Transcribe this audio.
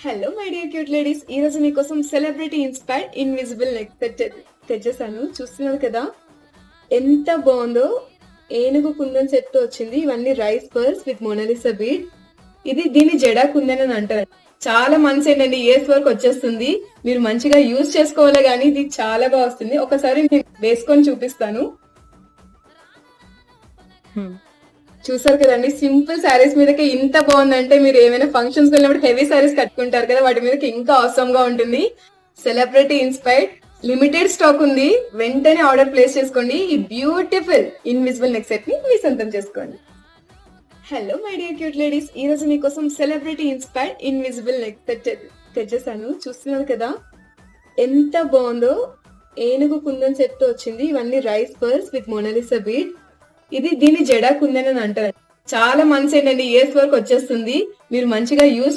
Hello my dear cute ladies, ఈ రోజు మీకోసం celebrity inspired invisible neck set తెచ్చేసాను. చూస్తున్నారు కదా ఎంత బాగుందో. ఏనుగు కుందన్ సెట్ తో వచ్చింది. ఇవన్నీ rice pearls with Mona Lisa bead. దీన్ని జడా కుందన్ అని అంటారు. చాలా మంత్స్ ఏంటండి, ఇయర్స్ వరకు వచ్చేస్తుంది. మీరు మంచిగా యూజ్ చేసుకోవాలి, కానీ ఇది చాలా బాగా వస్తుంది. ఒకసారి నేను వేసుకొని చూపిస్తాను. చూసారు కదండి, సింపుల్ శారీస్ మీదకి ఇంత బాగుందంటే మీరు ఏమైనా ఫంక్షన్స్ వెళ్ళినప్పుడు హెవీ శారీస్ కట్టుకుంటారు కదా, వాటి మీదకి ఇంకా అవసరం గా ఉంటుంది. సెలబ్రిటీ ఇన్స్పైర్డ్ లిమిటెడ్ స్టాక్ ఉంది. వెంటనే ఆర్డర్ ప్లేస్ చేసుకోండి. ఈ బ్యూటిఫుల్ ఇన్విజిబుల్ నెక్ సెట్ ని మీ సొంతం చేసుకోండి. Hello my dear cute ladies, ఈ రోజు మీకోసం celebrity inspired invisible neck set తెచ్చేసాను. చూస్తున్నారు కదా ఎంత బాగుందో. ఏనుగు కుందన్ సెట్ తో వచ్చింది. ఇవన్నీ rice pearls with Mona Lisa bead. దీన్ని జడా కుందన్ అని అంటారు. చాలా మంత్స్ ఏంటండి, ఇయర్స్ వరకు వచ్చేస్తుంది. మీరు మంచిగా యూజ్